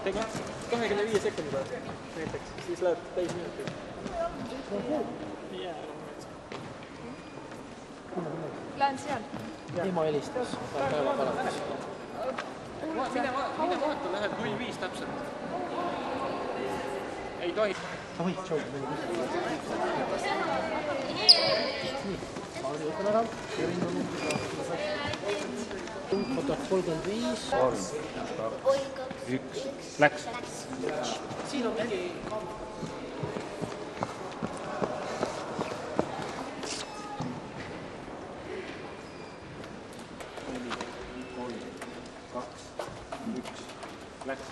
tega 25 sekundiga näiteks, siis läheb täis minutit. Lähen seal. Imo helistas. Päeva palatas. Mine vaata, lähed 05 täpselt. Ei tohi. Oi, tšau. Nii, Mauri võtan ära. Rindu numbriga. Oota, 35. 1. Läks. Siin on mingi... Läks.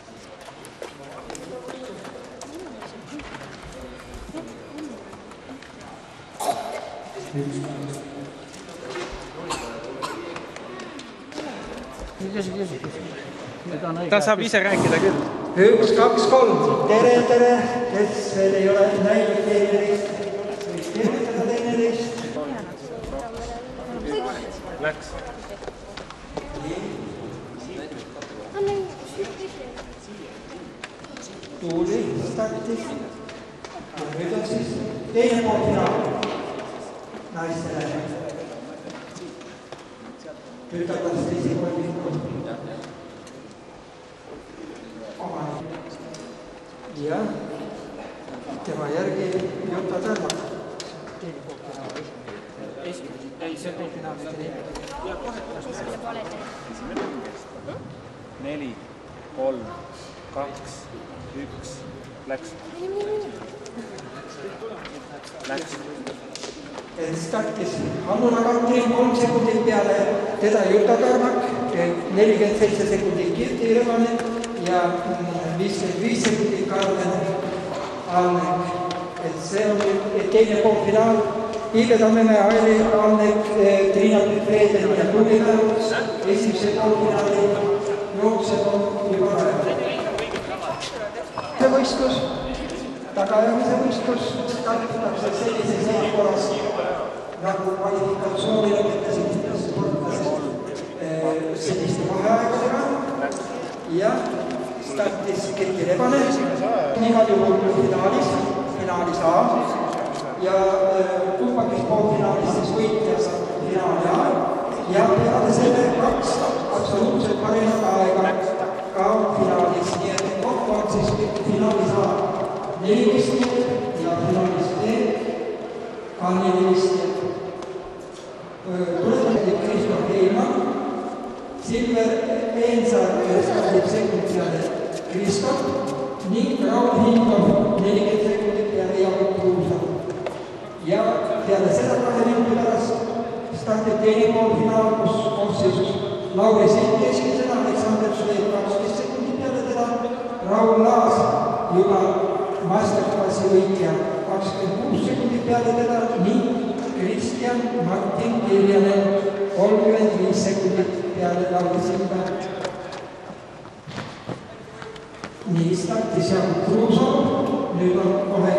Ta saab ise rääkida küll. 1, 2, 3. Tere, kes veel ei ole näinud teineteist, võiks tervitada teineteist. Läks. Tuuli startis. Nüüd on siis teine pool finaal. Naistele. Tütarlaste esikolmikud. Ja tema järgi Jutta Tärmak. Teine pool finaal. Ei, see on finaaliste liiga. Ja kohe. 4, 3, 2, 1. Läks. Läks. Startis Hannula Kantri 3 sekundit peale teda Jutta Tärmak, 47 sekundit Kirti Rõvanen ja 55 sekundit Karlen Alnek. See on teine poolfinaal. Iibe Tammemäe, Aili Alnek, Triina Freedel ja Tuulimäe. Esimese poolfinaali jookseb on juba see võistlus, tagajamise võistlus startitakse sellises järjekorras, nagu kvalifikatsiooni lõpetasid sportlased selliste vaheaegadega ja startis Kirti Rebanen igal juhul finaalis A ja kumbagis poolfinaalis siis võitjas finaali A ja peale selle 2 absoluutselt parimat aega ka finaalis, nii et kokku on siis finaalis A 4 võistlejat ja finaalis B ka 4 võistlejat. Tuletab Kristof Heimann, Silver Eensaar stardib sekund peale Kristof ning Raul Hindov 40 sekundit peale Jakob Kruusa. Ja peale seda 2 minuti pärast stardib teine poolfinaal, kus koosseisus Lauri Silt esimesena, Aleksander Šveib 12 sekundit peale teda, Raul Laas juba masterclassi võitja 26 sekundit peale teda ning Kristjan Martin Kirjanen 35 sekundit peale Lauri Silta. Nii startis Jakob Kruusa, nüüd on kohe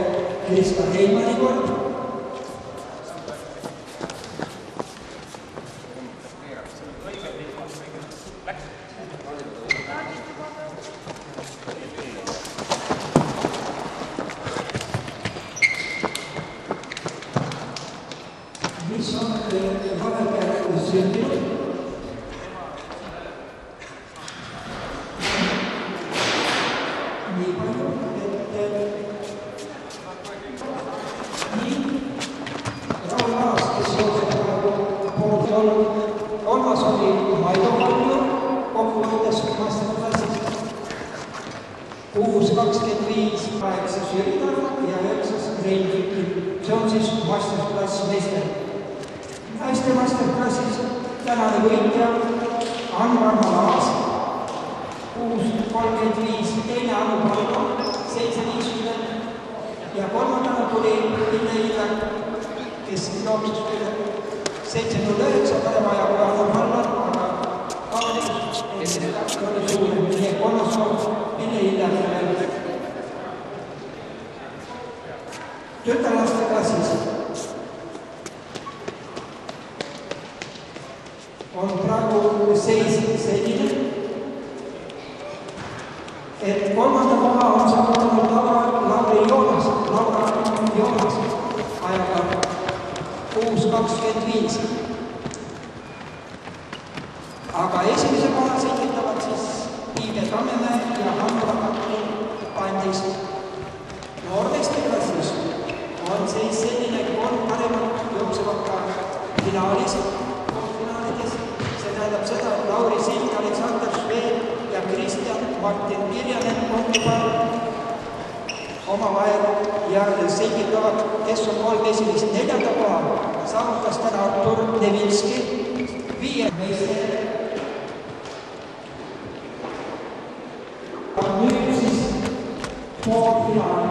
Krista Heimanni kord. Mis on vahepeal sündinud? Nii palju, Raul Laas, kes jookseb poolt olnud, kolmas oli Maido Kalju, kokkuvõttes masterclassis 6.25, 8 Jürina ja 9 Rein Kütil. See on siis masterclass meestel. Naiste masterclassis tänane võitja Anvarma Laas 6.35, teine Anu Palko 7.50 ja kolmandana tuli Inne Illar, kes jooksis 7.09 parema aja kui Anu Palko, aga kaotis oli suurem, nii kolmas koht Inne Illar. Tütarlaste klassis on praegu seis selline. et 3. koha on saavutanud Lauri Joonas ajaga 6.25. Aga esimese koha selgitavad siis Tiive Tammemäe ja Hanno Pandis. Noorteste klassis on siis selline 3 paremat jooksevad ka finaalis, finaalides. See tähendab seda, et Lauri Sild, Aleksander Šved ja Kristjan Martin Kirjanen on juba omavahel ja selgitavad, kes on 3 esimest. 4. koha saavutas täna Artur Nevilski 5. meister. Nüüd siis poolfinaal.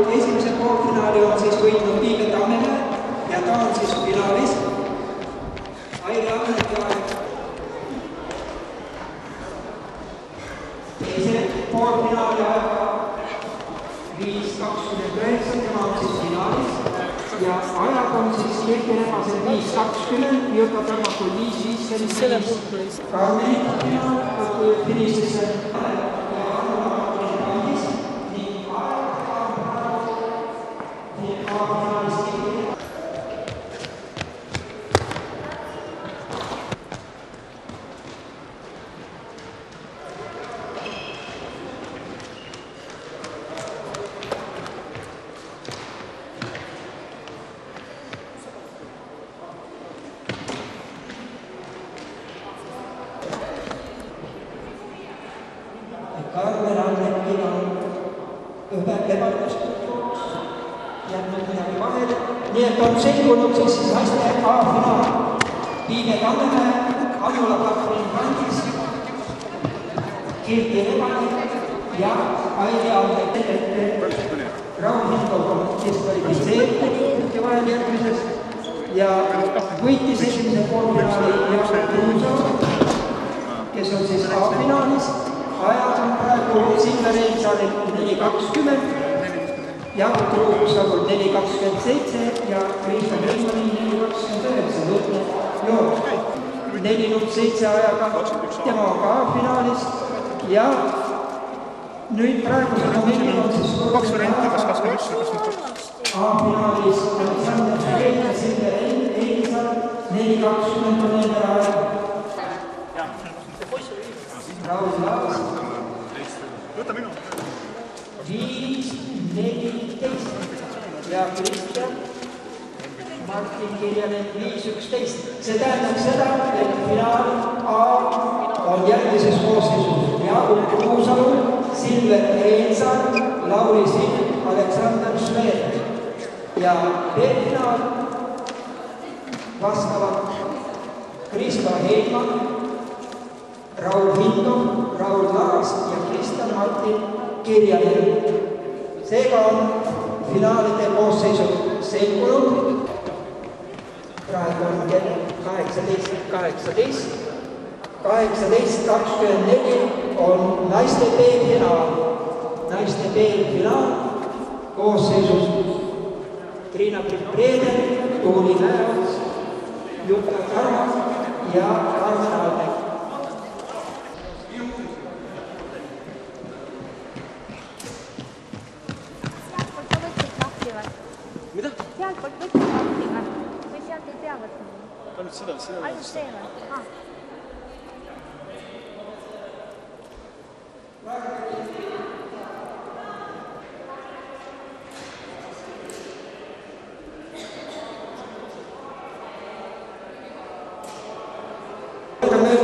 Esimese poolfinaali on siis võitnud Tiive Tammemäe ja ta on siis finaalis. Airi Anneti aeg. Teise poolfinaali aega 5.29, tema on siis finaalis ja ajad on siis Kehkel Ebasel 5.20, Jürka Tarmakul 5.55, Karmeni finišisse. Karmen Annekin on ebaõnnestunud jätnud midagi vahele. Nii et on selgunud siis naiste A-finaal. Tiive Tammemäe, Annula Katrin Kandis, Kirti Rebane ja Airi Annet. Raul Hindov on diskvalifitseeritud vahel järgmises ja võitis esimese poolfinaali Jaak Kruusov, kes on siis A-finaalis. Ajad on praegu Silver Reinsalil 4.20, Jaak Kruusavul 4.27 ja Kristjan Reimanil 4.29. Võtne jook 4.07 ajaga, tema on ka A-finaalis ja nüüd praegusel momendil on siis A-finaalis Aleksander Šved ja Silver Reinsal 4.20 on nende ajaga. Raul Laas 5.14 ja Kristjan Martin Kirjanen 5.11. See tähendab seda, et finaal A on järgmises koosseisus Jaak Kruusavul, Silver Reinsal, Lauri Sild, Aleksander Šved ja B-finaal vastavad Kristo Heidmann, Raul Hindov, Raul Laas ja Kristjan Martin Kirjanen. Seega on finaalide koosseisud selgunud. Praegu on kell 18.18. 18.24 on naiste B-finaal. Naiste B-finaal koosseisus Triina Priit-Preeder, Tuuli Mäeots, Jukka Tarmak ja Karmen Alnek. Mida? Sealtpoolt võtsid lahti või sealt ei pea võtma? Ainult seda. Ainult see või?